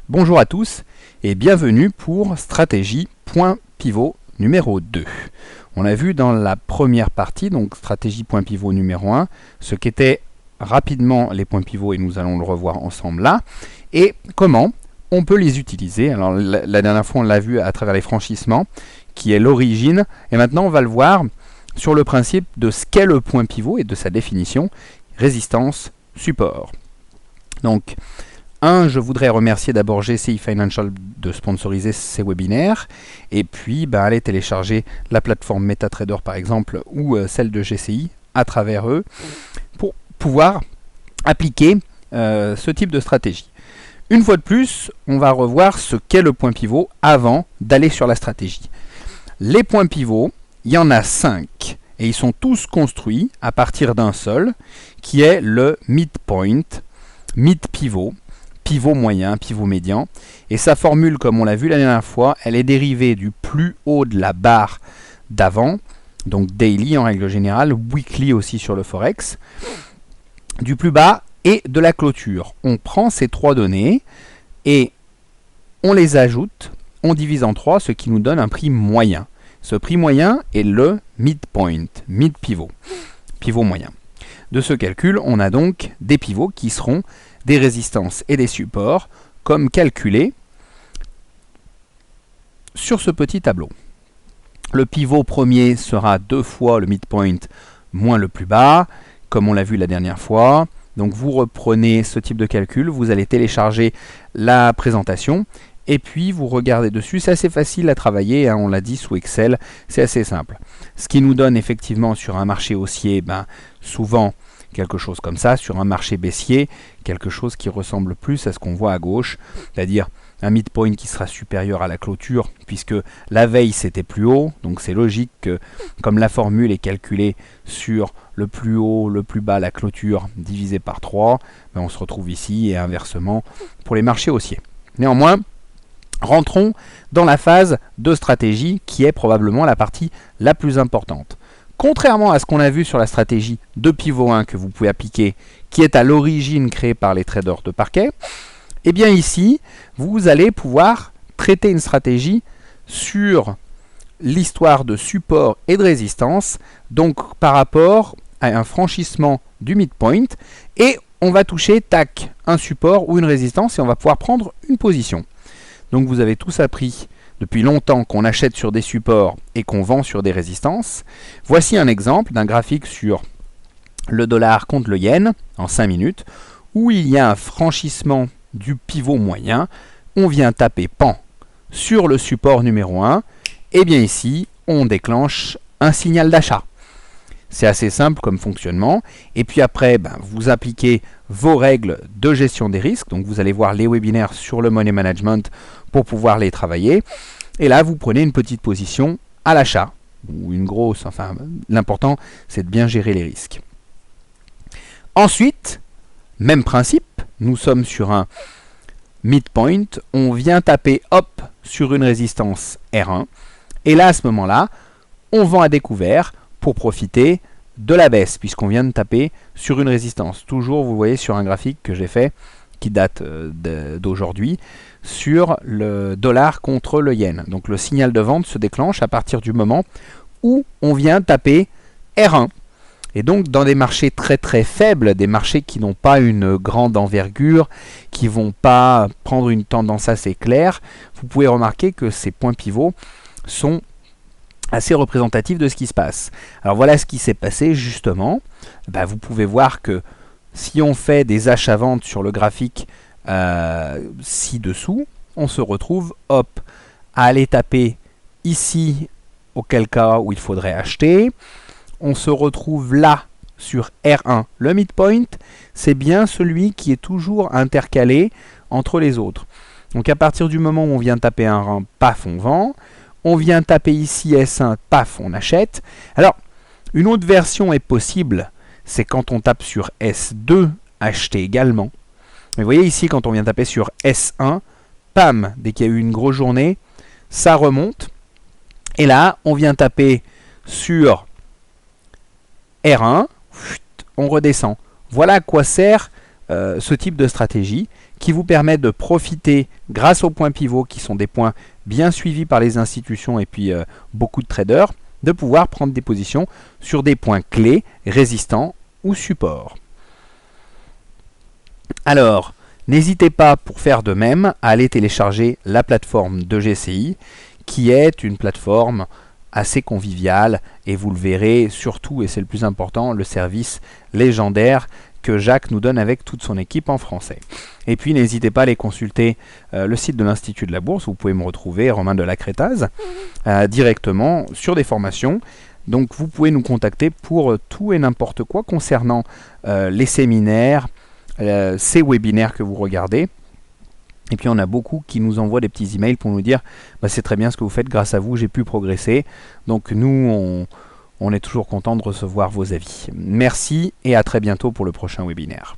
Bonjour à tous et bienvenue pour stratégie point pivot numéro 2. On a vu dans la première partie, donc stratégie point pivot numéro 1, ce qu'étaient rapidement les points pivots et nous allons le revoir ensemble là, et comment on peut les utiliser. Alors la dernière fois on l'a vu à travers les franchissements, qui est l'origine, et maintenant on va le voir sur le principe de ce qu'est le point pivot et de sa définition, résistance, support. Donc, je voudrais remercier d'abord GCI Financial de sponsoriser ces webinaires et puis aller télécharger la plateforme MetaTrader par exemple ou celle de GCI à travers eux pour pouvoir appliquer ce type de stratégie. Une fois de plus, on va revoir ce qu'est le point pivot avant d'aller sur la stratégie. Les points pivots, il y en a 5 et ils sont tous construits à partir d'un seul qui est le midpoint, mid-pivot, pivot moyen, pivot médian. Et sa formule, comme on l'a vu la dernière fois, elle est dérivée du plus haut de la barre d'avant, donc daily en règle générale, weekly aussi sur le Forex, du plus bas et de la clôture. On prend ces trois données et on les ajoute, on divise en 3, ce qui nous donne un prix moyen. Ce prix moyen est le midpoint, mid-pivot, pivot moyen. De ce calcul, on a donc des pivots qui seront des résistances et des supports, comme calculé sur ce petit tableau. Le pivot premier sera 2 fois le midpoint moins le plus bas, comme on l'a vu la dernière fois. Donc vous reprenez ce type de calcul, vous allez télécharger la présentation, et puis vous regardez dessus. C'est assez facile à travailler, on l'a dit sous Excel, c'est assez simple. Ce qui nous donne effectivement sur un marché haussier, souvent quelque chose comme ça, sur un marché baissier, quelque chose qui ressemble plus à ce qu'on voit à gauche, c'est-à-dire un midpoint qui sera supérieur à la clôture, puisque la veille c'était plus haut, donc c'est logique que comme la formule est calculée sur le plus haut, le plus bas, la clôture divisé par 3, on se retrouve ici, et inversement pour les marchés haussiers. Néanmoins, rentrons dans la phase de stratégie qui est probablement la partie la plus importante. Contrairement à ce qu'on a vu sur la stratégie de pivot 1 que vous pouvez appliquer, qui est à l'origine créée par les traders de parquet, et bien ici, vous allez pouvoir traiter une stratégie sur l'histoire de support et de résistance, donc par rapport à un franchissement du midpoint, et on va toucher, tac, un support ou une résistance, et on va pouvoir prendre une position. Donc vous avez tous appris depuis longtemps qu'on achète sur des supports et qu'on vend sur des résistances. Voici un exemple d'un graphique sur le dollar contre le yen en 5 minutes, où il y a un franchissement du pivot moyen. On vient taper pan sur le support numéro 1, et bien ici, on déclenche un signal d'achat. C'est assez simple comme fonctionnement. Et puis après, vous appliquez vos règles de gestion des risques. Donc vous allez voir les webinaires sur le money management pour pouvoir les travailler. Et là, vous prenez une petite position à l'achat, ou une grosse, l'important, c'est de bien gérer les risques. Ensuite, même principe, nous sommes sur un midpoint, on vient taper, hop, sur une résistance R1. Et là, à ce moment-là, on vend à découvert pour profiter de la baisse, puisqu'on vient de taper sur une résistance. Toujours, vous voyez sur un graphique que j'ai fait, qui date d'aujourd'hui, sur le dollar contre le yen. Donc le signal de vente se déclenche à partir du moment où on vient taper R1. Et donc dans des marchés très très faibles, des marchés qui n'ont pas une grande envergure, qui ne vont pas prendre une tendance assez claire, vous pouvez remarquer que ces points pivots sont assez représentatif de ce qui se passe. Alors voilà ce qui s'est passé justement. Vous pouvez voir que si on fait des achats-ventes sur le graphique ci-dessous, on se retrouve à aller taper ici, auquel cas où il faudrait acheter. On se retrouve là sur R1. Le midpoint, c'est bien celui qui est toujours intercalé entre les autres. Donc à partir du moment où on vient taper un rang, paf, on vend. On vient taper ici S1, paf, on achète. Alors, une autre version est possible, c'est quand on tape sur S2, acheter également. Mais vous voyez ici, quand on vient taper sur S1, pam, dès qu'il y a eu une grosse journée, ça remonte. Et là, on vient taper sur R1, on redescend. Voilà à quoi sert ce type de stratégie qui vous permet de profiter, grâce aux points pivots, qui sont des points bien suivis par les institutions et puis beaucoup de traders, de pouvoir prendre des positions sur des points clés, résistants ou supports. Alors, n'hésitez pas, pour faire de même, à aller télécharger la plateforme de GCI, qui est une plateforme assez conviviale, et vous le verrez surtout, et c'est le plus important, le service légendaire que Jacques nous donne avec toute son équipe en français. Et puis n'hésitez pas à aller consulter le site de l'Institut de la Bourse, vous pouvez me retrouver, Romain de la Crétaz, directement sur des formations. Donc vous pouvez nous contacter pour tout et n'importe quoi concernant les séminaires, ces webinaires que vous regardez. Et puis on a beaucoup qui nous envoient des petits emails pour nous dire bah, c'est très bien ce que vous faites, grâce à vous j'ai pu progresser. Donc nous on est toujours content de recevoir vos avis. Merci et à très bientôt pour le prochain webinaire.